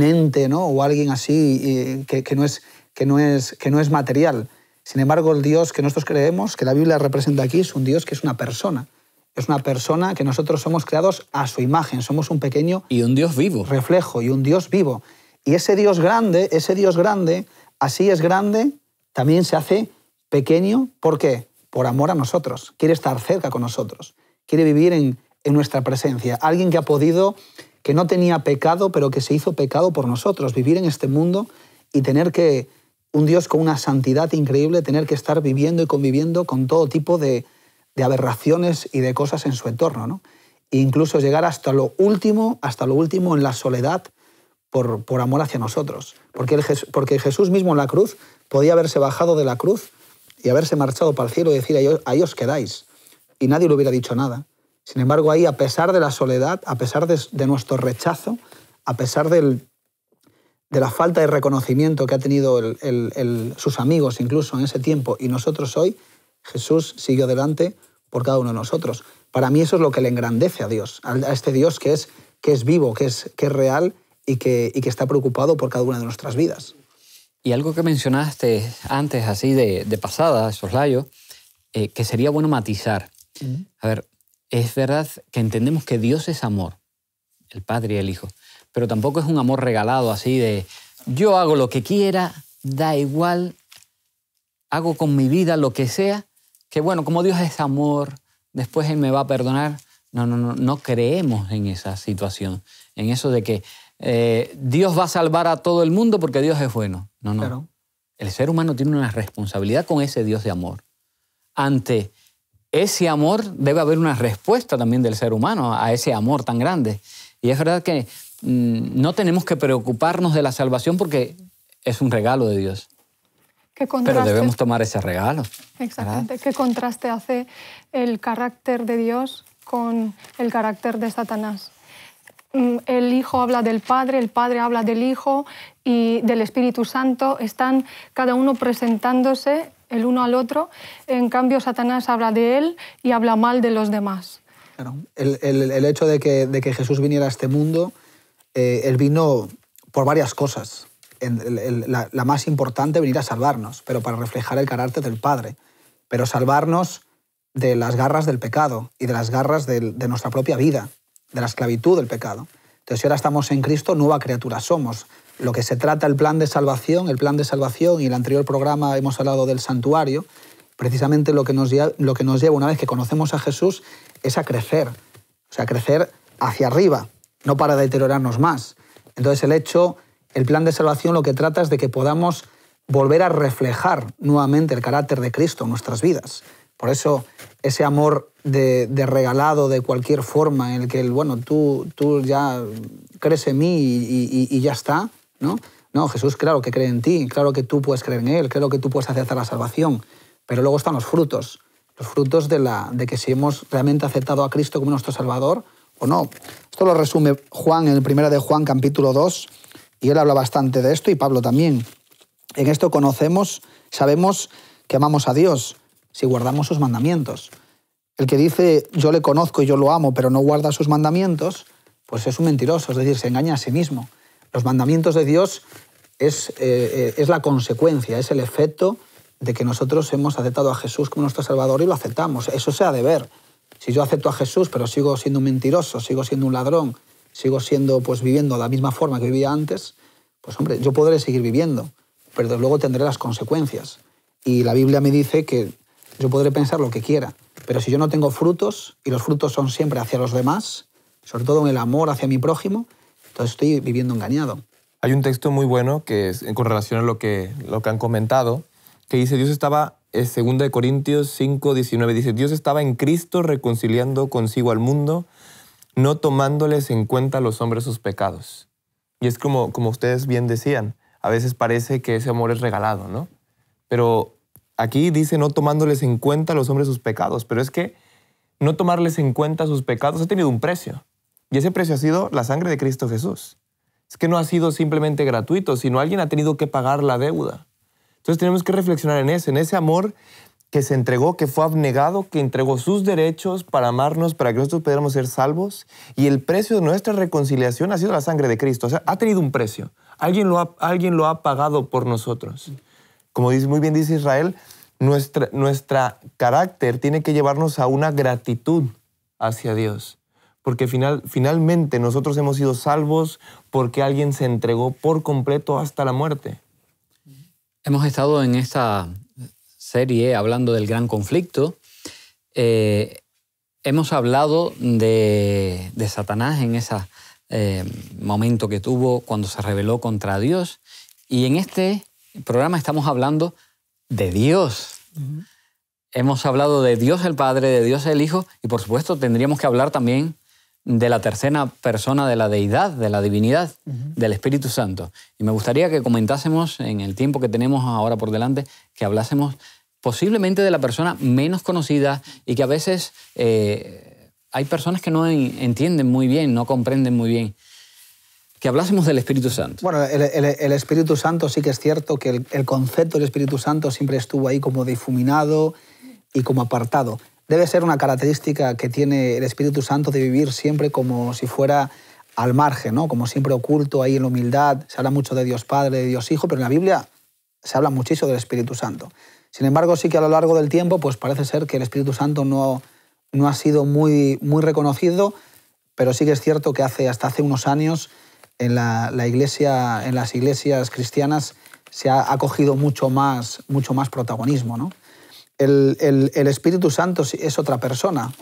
ente, ¿no? O alguien así que no es material. Sin embargo, el Dios que nosotros creemos, que la Biblia representa aquí, es un Dios que es una persona. Es una persona que nosotros somos creados a su imagen. Somos un pequeño... Y un Dios vivo. Reflejo, y un Dios vivo. Y ese Dios grande, así es grande, también se hace pequeño. ¿Por qué? por amor a nosotros, quiere estar cerca con nosotros, quiere vivir en nuestra presencia. Alguien que ha podido, que no tenía pecado, pero que se hizo pecado por nosotros, vivir en este mundo y tener que, un Dios con una santidad increíble, tener que estar viviendo y conviviendo con todo tipo de aberraciones y de cosas en su entorno, ¿no? E incluso llegar hasta lo último en la soledad por amor hacia nosotros. Porque Jesús mismo en la cruz podía haberse bajado de la cruz y haberse marchado para el cielo y decir, ahí os quedáis. Y nadie le hubiera dicho nada. Sin embargo, ahí, a pesar de la soledad, a pesar de nuestro rechazo, a pesar de la falta de reconocimiento que ha tenido sus amigos incluso en ese tiempo y nosotros hoy, Jesús siguió adelante por cada uno de nosotros. Para mí eso es lo que le engrandece a Dios, a este Dios que es vivo, que es real y que está preocupado por cada una de nuestras vidas. Y algo que mencionaste antes, así de pasada, soslayo, que sería bueno matizar. A ver, es verdad que entendemos que Dios es amor, el Padre y el Hijo, pero tampoco es un amor regalado así de yo hago lo que quiera, da igual, hago con mi vida lo que sea, que bueno, como Dios es amor, después Él me va a perdonar. No creemos en esa situación, en eso de que Dios va a salvar a todo el mundo porque Dios es bueno. No. Claro. El ser humano tiene una responsabilidad con ese Dios de amor. Ante ese amor debe haber una respuesta también del ser humano a ese amor tan grande. Y es verdad que no tenemos que preocuparnos de la salvación porque es un regalo de Dios. Pero debemos tomar ese regalo. Exactamente. ¿Verdad? ¿Qué contraste hace el carácter de Dios con el carácter de Satanás? El Hijo habla del Padre, el Padre habla del Hijo y del Espíritu Santo. Están cada uno presentándose el uno al otro. En cambio, Satanás habla de él y habla mal de los demás. Claro. El hecho de que Jesús viniera a este mundo, Él vino por varias cosas. La más importante, venir a salvarnos, pero para reflejar el carácter del Padre. Pero salvarnos de las garras del pecado y de las garras de nuestra propia vida, de la esclavitud del pecado. Entonces, si ahora estamos en Cristo, nueva criatura somos. Lo que se trata el plan de salvación y el anterior programa hemos hablado del santuario, precisamente lo que nos lleva una vez que conocemos a Jesús es a crecer, o sea, crecer hacia arriba, no para deteriorarnos más. Entonces, el plan de salvación lo que trata es de que podamos volver a reflejar nuevamente el carácter de Cristo en nuestras vidas. Por eso, ese amor de regalado de cualquier forma en el que, bueno, tú ya crees en mí y ya está, ¿no? No, Jesús claro que cree en ti, claro que tú puedes creer en Él, claro que tú puedes aceptar la salvación, pero luego están los frutos de que si hemos realmente aceptado a Cristo como nuestro Salvador o no. Esto lo resume Juan en el 1 de Juan, capítulo 2, y él habla bastante de esto y Pablo también. En esto sabemos que amamos a Dios si guardamos sus mandamientos. El que dice yo le conozco y yo lo amo, pero no guarda sus mandamientos, pues es un mentiroso, es decir, se engaña a sí mismo. Los mandamientos de Dios es la consecuencia, es el efecto de que nosotros hemos aceptado a Jesús como nuestro Salvador y lo aceptamos. Eso se ha de ver. Si yo acepto a Jesús, pero sigo siendo un mentiroso, sigo siendo un ladrón, sigo siendo, pues, viviendo de la misma forma que vivía antes, pues hombre, yo podré seguir viviendo, pero luego tendré las consecuencias. Y la Biblia me dice que yo podré pensar lo que quiera, pero si yo no tengo frutos, y los frutos son siempre hacia los demás, sobre todo en el amor hacia mi prójimo, entonces estoy viviendo engañado. Hay un texto muy bueno que es con relación a lo que han comentado, que dice, Dios estaba, 2 Corintios 5, 19, dice, Dios estaba en Cristo reconciliando consigo al mundo, no tomándoles en cuenta a los hombres sus pecados. Y es como ustedes bien decían, a veces parece que ese amor es regalado, ¿no? Pero aquí dice no tomándoles en cuenta a los hombres sus pecados, pero es que no tomarles en cuenta sus pecados ha tenido un precio. Y ese precio ha sido la sangre de Cristo Jesús. Es que no ha sido simplemente gratuito, sino alguien ha tenido que pagar la deuda. Entonces tenemos que reflexionar en ese amor que se entregó, que fue abnegado, que entregó sus derechos para amarnos, para que nosotros pudiéramos ser salvos. Y el precio de nuestra reconciliación ha sido la sangre de Cristo. O sea, ha tenido un precio. Alguien lo ha pagado por nosotros. Como muy bien dice Israel, nuestra carácter tiene que llevarnos a una gratitud hacia Dios. Porque finalmente nosotros hemos sido salvos porque alguien se entregó por completo hasta la muerte. Hemos estado en esta serie hablando del gran conflicto, hemos hablado de Satanás en ese momento que tuvo cuando se rebeló contra Dios. Y en este programa estamos hablando de Dios. Hemos hablado de Dios el Padre, de Dios el Hijo, y por supuesto tendríamos que hablar también de la tercera persona de la deidad, de la divinidad, del Espíritu Santo. Y me gustaría que comentásemos, en el tiempo que tenemos ahora por delante, que hablásemos posiblemente de la persona menos conocida y que a veces hay personas que no entienden muy bien, no comprenden muy bien. Que hablásemos del Espíritu Santo. Bueno, el Espíritu Santo sí que es cierto que el concepto del Espíritu Santo siempre estuvo ahí como difuminado y como apartado. Debe ser una característica que tiene el Espíritu Santo de vivir siempre como si fuera al margen, ¿no? Como siempre oculto ahí en la humildad. Se habla mucho de Dios Padre, de Dios Hijo, pero en la Biblia se habla muchísimo del Espíritu Santo. Sin embargo, sí que a lo largo del tiempo pues parece ser que el Espíritu Santo no ha sido muy reconocido, pero sí que es cierto que hasta hace unos años en la iglesia, en las iglesias cristianas se ha cogido mucho más protagonismo, ¿no? El Espíritu Santo es otra persona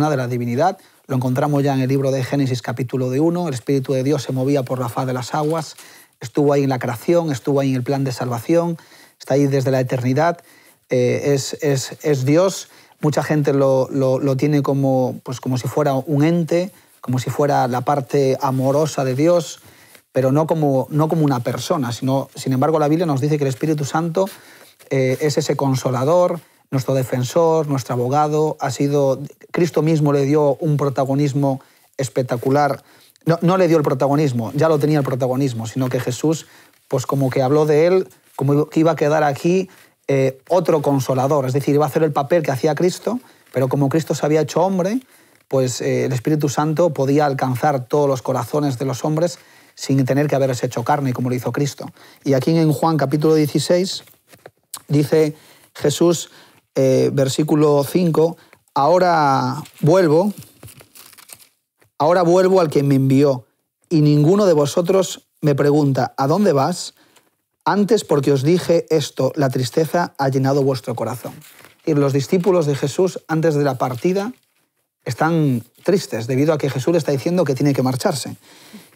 de la divinidad. Lo encontramos ya en el libro de Génesis capítulo 1. El Espíritu de Dios se movía por la faz de las aguas, estuvo ahí en la creación, estuvo ahí en el plan de salvación, está ahí desde la eternidad. Es Dios. Mucha gente lo tiene como si fuera un ente, como si fuera la parte amorosa de Dios, pero no como una persona. Sin embargo, la Biblia nos dice que el Espíritu Santo es ese consolador, nuestro defensor, nuestro abogado. Cristo mismo le dio un protagonismo espectacular. No le dio el protagonismo, ya lo tenía el protagonismo, sino que Jesús, pues como que habló de él, como que iba a quedar aquí otro consolador, es decir, iba a hacer el papel que hacía Cristo, pero como Cristo se había hecho hombre, pues el Espíritu Santo podía alcanzar todos los corazones de los hombres sin tener que haberse hecho carne, como lo hizo Cristo. Y aquí en Juan capítulo 16 dice Jesús, versículo 5, ahora vuelvo al que me envió, y ninguno de vosotros me pregunta, ¿a dónde vas? Antes, porque os dije esto, la tristeza ha llenado vuestro corazón. Y los discípulos de Jesús, antes de la partida, están tristes debido a que Jesús le está diciendo que tiene que marcharse.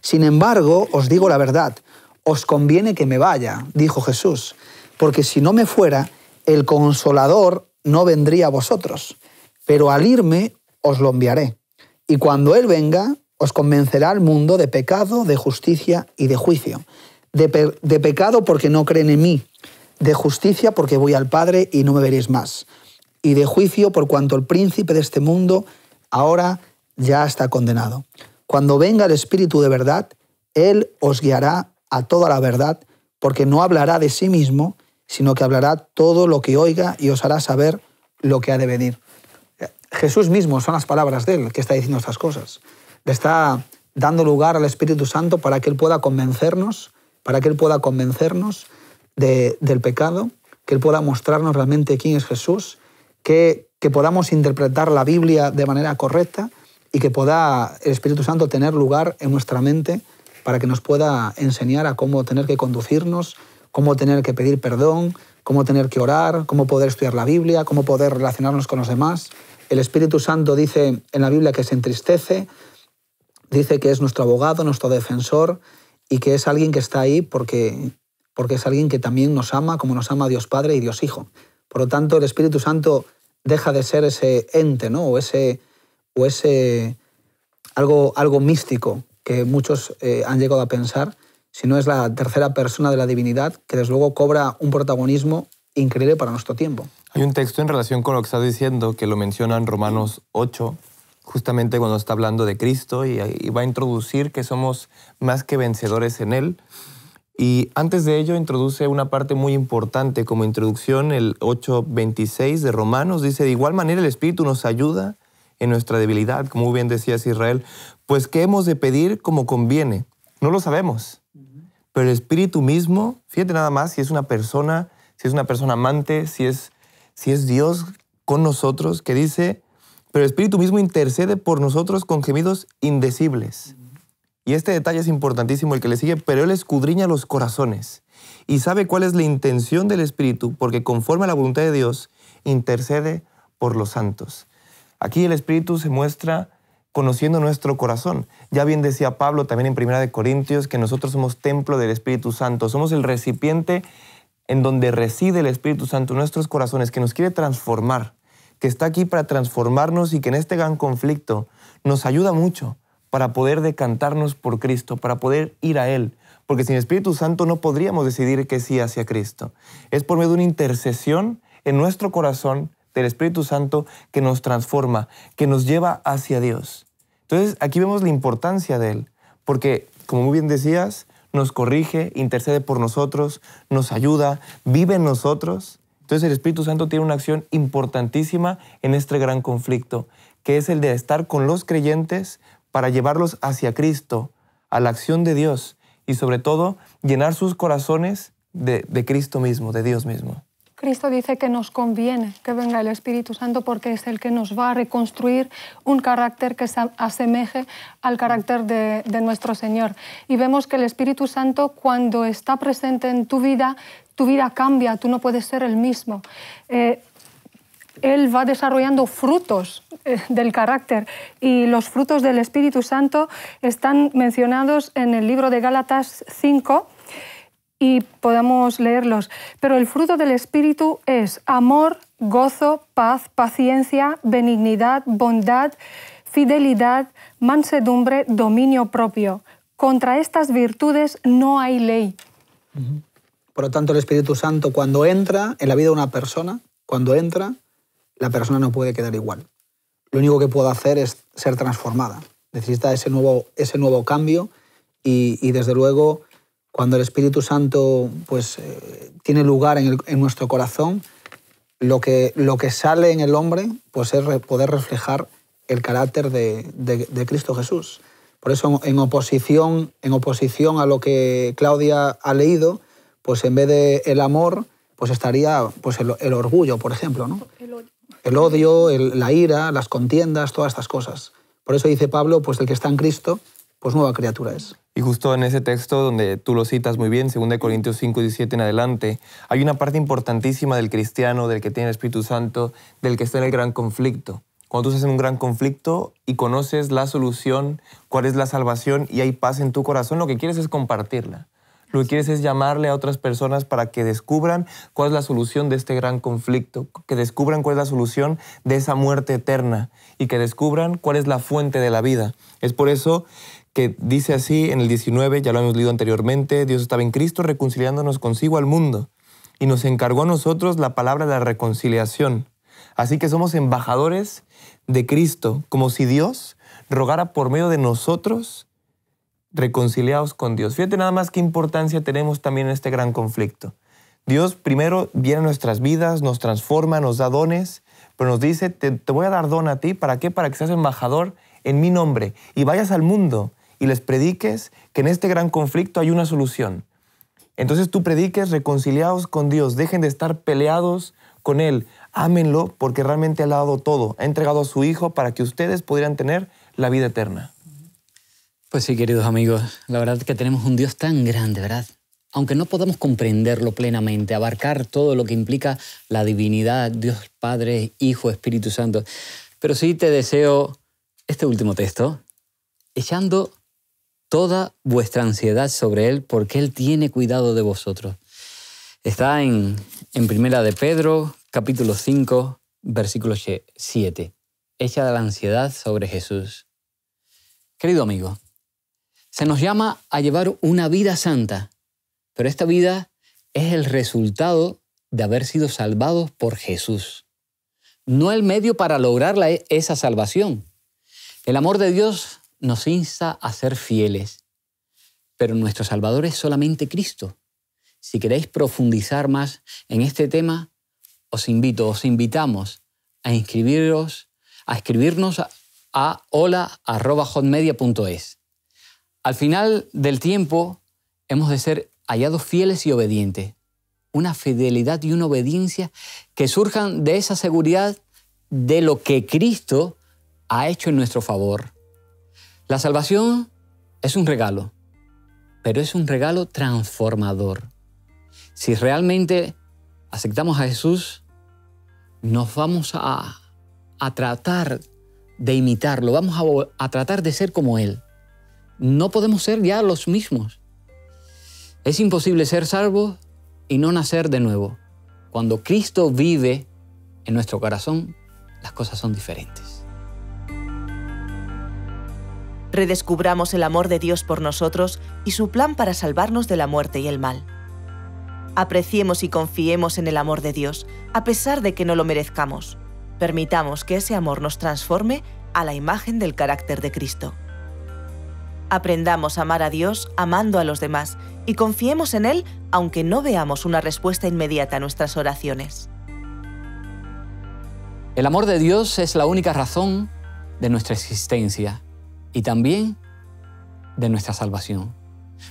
Sin embargo, os digo la verdad, os conviene que me vaya, dijo Jesús, porque si no me fuera, el Consolador no vendría a vosotros, pero al irme os lo enviaré. Y cuando Él venga, os convencerá al mundo de pecado, de justicia y de juicio. De pecado porque no creen en mí, de justicia porque voy al Padre y no me veréis más, y de juicio por cuanto el príncipe de este mundo ahora ya está condenado. Cuando venga el Espíritu de verdad, Él os guiará a toda la verdad, porque no hablará de sí mismo, sino que hablará todo lo que oiga y os hará saber lo que ha de venir. Jesús mismo, son las palabras de Él que está diciendo estas cosas. Le está dando lugar al Espíritu Santo para que Él pueda convencernos, del pecado, que Él pueda mostrarnos realmente quién es Jesús, que podamos interpretar la Biblia de manera correcta y que pueda el Espíritu Santo tener lugar en nuestra mente para que nos pueda enseñar a cómo tener que conducirnos, cómo tener que pedir perdón, cómo tener que orar, cómo poder estudiar la Biblia, cómo poder relacionarnos con los demás. El Espíritu Santo dice en la Biblia que se entristece, dice que es nuestro abogado, nuestro defensor, y que es alguien que está ahí porque es alguien que también nos ama, como nos ama Dios Padre y Dios Hijo. Por lo tanto, el Espíritu Santo deja de ser ese ente, ¿no? o ese algo místico que muchos han llegado a pensar, sino es la tercera persona de la divinidad que desde luego cobra un protagonismo increíble para nuestro tiempo. Hay un texto en relación con lo que estás diciendo que lo menciona en Romanos 8, justamente cuando está hablando de Cristo y va a introducir que somos más que vencedores en Él. Y antes de ello introduce una parte muy importante como introducción, el 8:26 de Romanos, dice, de igual manera el Espíritu nos ayuda en nuestra debilidad, como bien decías Israel, pues ¿qué hemos de pedir como conviene? No lo sabemos, pero el Espíritu mismo, fíjate nada más, si es una persona amante, si es Dios con nosotros, que dice, pero el Espíritu mismo intercede por nosotros con gemidos indecibles. Y este detalle es importantísimo, el que le sigue, pero Él escudriña los corazones y sabe cuál es la intención del Espíritu, porque conforme a la voluntad de Dios, intercede por los santos. Aquí el Espíritu se muestra conociendo nuestro corazón. Ya bien decía Pablo también en 1 Corintios que nosotros somos templo del Espíritu Santo, somos el recipiente en donde reside el Espíritu Santo en nuestros corazones, que nos quiere transformar, que está aquí para transformarnos y que en este gran conflicto nos ayuda mucho para poder decantarnos por Cristo, para poder ir a Él. Porque sin el Espíritu Santo no podríamos decidir que sí hacia Cristo. Es por medio de una intercesión en nuestro corazón del Espíritu Santo que nos transforma, que nos lleva hacia Dios. Entonces aquí vemos la importancia de Él, porque como muy bien decías, nos corrige, intercede por nosotros, nos ayuda, vive en nosotros. Entonces el Espíritu Santo tiene una acción importantísima en este gran conflicto, que es el de estar con los creyentes para llevarlos hacia Cristo, a la acción de Dios y sobre todo llenar sus corazones de Cristo mismo, de Dios mismo. Cristo dice que nos conviene que venga el Espíritu Santo porque es el que nos va a reconstruir un carácter que se asemeje al carácter de nuestro Señor. Y vemos que el Espíritu Santo, cuando está presente en tu vida cambia, tú no puedes ser el mismo. Él va desarrollando frutos del carácter y los frutos del Espíritu Santo están mencionados en el libro de Gálatas 5, y podemos leerlos. Pero el fruto del Espíritu es amor, gozo, paz, paciencia, benignidad, bondad, fidelidad, mansedumbre, dominio propio. Contra estas virtudes no hay ley. Por lo tanto, el Espíritu Santo, cuando entra en la vida de una persona, la persona no puede quedar igual. Lo único que puede hacer es ser transformada. Necesita ese nuevo cambio y desde luego, cuando el Espíritu Santo tiene lugar en nuestro corazón, lo que sale en el hombre pues, es poder reflejar el carácter de Cristo Jesús. Por eso, en oposición a lo que Claudia ha leído, pues en vez de el amor, pues estaría pues el orgullo, por ejemplo, ¿no? El odio, la ira, las contiendas, todas estas cosas. Por eso dice Pablo, pues el que está en Cristo, pues nueva criatura es. Y justo en ese texto donde tú lo citas muy bien, 2 Corintios 5, 17 en adelante, hay una parte importantísima del cristiano, del que tiene el Espíritu Santo, del que está en el gran conflicto. Cuando tú estás en un gran conflicto y conoces la solución, cuál es la salvación y hay paz en tu corazón, lo que quieres es compartirla. Lo que quieres es llamarle a otras personas para que descubran cuál es la solución de este gran conflicto, que descubran cuál es la solución de esa muerte eterna y que descubran cuál es la fuente de la vida. Es por eso que dice así en el 19, ya lo hemos leído anteriormente, Dios estaba en Cristo reconciliándonos consigo al mundo y nos encargó a nosotros la palabra de la reconciliación. Así que somos embajadores de Cristo, como si Dios rogara por medio de nosotros reconciliados con Dios. Fíjate nada más qué importancia tenemos también en este gran conflicto. Dios primero viene a nuestras vidas, nos transforma, nos da dones, pero nos dice, te voy a dar don a ti, ¿para qué? Para que seas embajador en mi nombre y vayas al mundo y les prediques que en este gran conflicto hay una solución. Entonces tú prediques reconciliados con Dios, dejen de estar peleados con Él, ámenlo porque realmente Él ha dado todo, ha entregado a su Hijo para que ustedes pudieran tener la vida eterna. Pues sí, queridos amigos, la verdad es que tenemos un Dios tan grande, ¿verdad? Aunque no podamos comprenderlo plenamente, abarcar todo lo que implica la divinidad, Dios Padre, Hijo, Espíritu Santo, pero sí te deseo este último texto, echando toda vuestra ansiedad sobre Él, porque Él tiene cuidado de vosotros. Está en 1 de Pedro, capítulo 5, versículo 7. Echa la ansiedad sobre Jesús. Querido amigo, se nos llama a llevar una vida santa, pero esta vida es el resultado de haber sido salvados por Jesús, no el medio para lograr esa salvación. El amor de Dios nos insta a ser fieles, pero nuestro Salvador es solamente Cristo. Si queréis profundizar más en este tema, os invitamos a escribirnos a hola@hotmedia.es. Al final del tiempo hemos de ser hallados fieles y obedientes. Una fidelidad y una obediencia que surjan de esa seguridad de lo que Cristo ha hecho en nuestro favor. La salvación es un regalo, pero es un regalo transformador. Si realmente aceptamos a Jesús, nos vamos a tratar de imitarlo, vamos a tratar de ser como Él. No podemos ser ya los mismos. Es imposible ser salvos y no nacer de nuevo. Cuando Cristo vive en nuestro corazón, las cosas son diferentes. Redescubramos el amor de Dios por nosotros y su plan para salvarnos de la muerte y el mal. Apreciemos y confiemos en el amor de Dios, a pesar de que no lo merezcamos. Permitamos que ese amor nos transforme a la imagen del carácter de Cristo. Aprendamos a amar a Dios amando a los demás y confiemos en Él aunque no veamos una respuesta inmediata a nuestras oraciones. El amor de Dios es la única razón de nuestra existencia y también de nuestra salvación.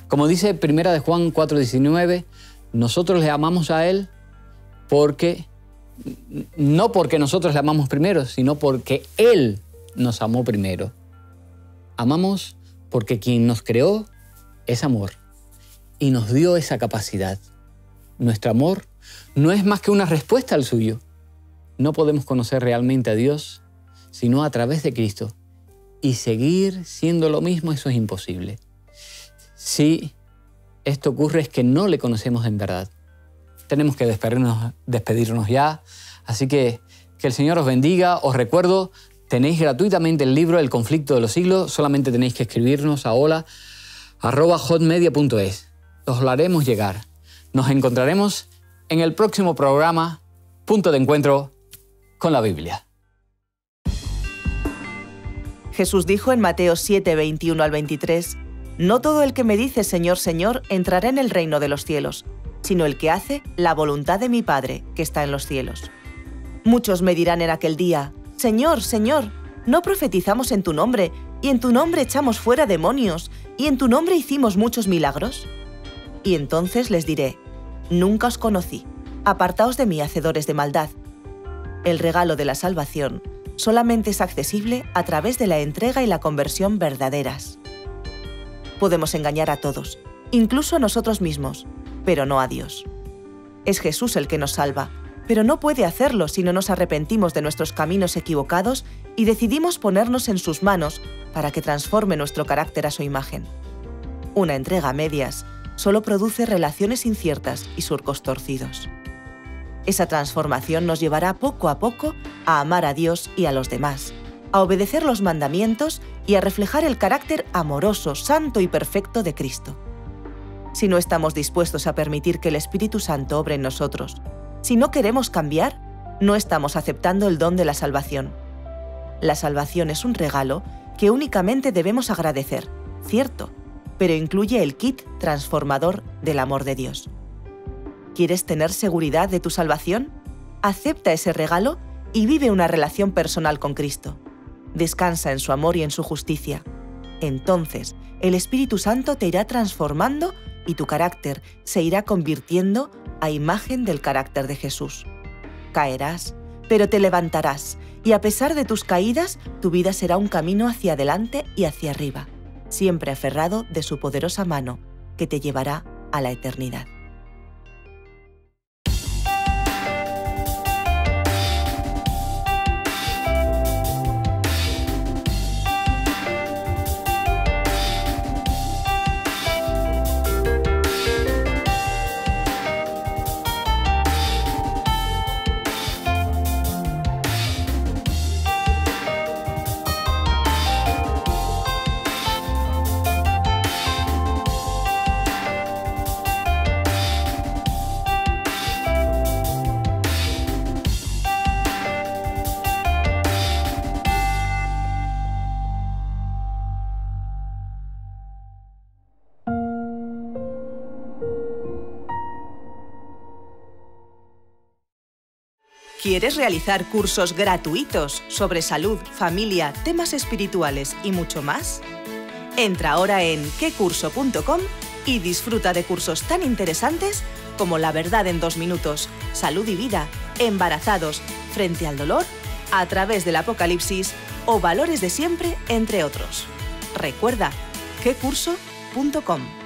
Como dice 1 de Juan 4:19, nosotros le amamos a Él no porque nosotros le amamos primero, sino porque Él nos amó primero. Amamos porque quien nos creó es amor y nos dio esa capacidad. Nuestro amor no es más que una respuesta al suyo. No podemos conocer realmente a Dios sino a través de Cristo. Y seguir siendo lo mismo, eso es imposible. Si esto ocurre es que no le conocemos en verdad. Tenemos que despedirnos ya. Así que el Señor os bendiga. Os recuerdo, tenéis gratuitamente el libro El conflicto de los siglos. Solamente tenéis que escribirnos a hola@hotmedia.es. Os lo haremos llegar. Nos encontraremos en el próximo programa, Punto de Encuentro con la Biblia. Jesús dijo en Mateo 7:21 al 23, «No todo el que me dice Señor, Señor, entrará en el reino de los cielos, sino el que hace la voluntad de mi Padre que está en los cielos. Muchos me dirán en aquel día, Señor, Señor, ¿no profetizamos en tu nombre, y en tu nombre echamos fuera demonios, y en tu nombre hicimos muchos milagros? Y entonces les diré, nunca os conocí, apartaos de mí, hacedores de maldad». El regalo de la salvación solamente es accesible a través de la entrega y la conversión verdaderas. Podemos engañar a todos, incluso a nosotros mismos, pero no a Dios. Es Jesús el que nos salva, pero no puede hacerlo si no nos arrepentimos de nuestros caminos equivocados y decidimos ponernos en sus manos para que transforme nuestro carácter a su imagen. Una entrega a medias solo produce relaciones inciertas y surcos torcidos. Esa transformación nos llevará poco a poco a amar a Dios y a los demás, a obedecer los mandamientos y a reflejar el carácter amoroso, santo y perfecto de Cristo. Si no estamos dispuestos a permitir que el Espíritu Santo obre en nosotros, si no queremos cambiar, no estamos aceptando el don de la salvación. La salvación es un regalo que únicamente debemos agradecer, cierto, pero incluye el kit transformador del amor de Dios. ¿Quieres tener seguridad de tu salvación? Acepta ese regalo y vive una relación personal con Cristo. Descansa en su amor y en su justicia. Entonces, el Espíritu Santo te irá transformando y tu carácter se irá convirtiendo a imagen del carácter de Jesús. Caerás, pero te levantarás, y a pesar de tus caídas, tu vida será un camino hacia adelante y hacia arriba, siempre aferrado de su poderosa mano que te llevará a la eternidad. ¿Quieres realizar cursos gratuitos sobre salud, familia, temas espirituales y mucho más? Entra ahora en quecurso.com y disfruta de cursos tan interesantes como La verdad en 2 minutos, Salud y vida, Embarazados, Frente al dolor, A través del Apocalipsis o Valores de siempre, entre otros. Recuerda, quecurso.com.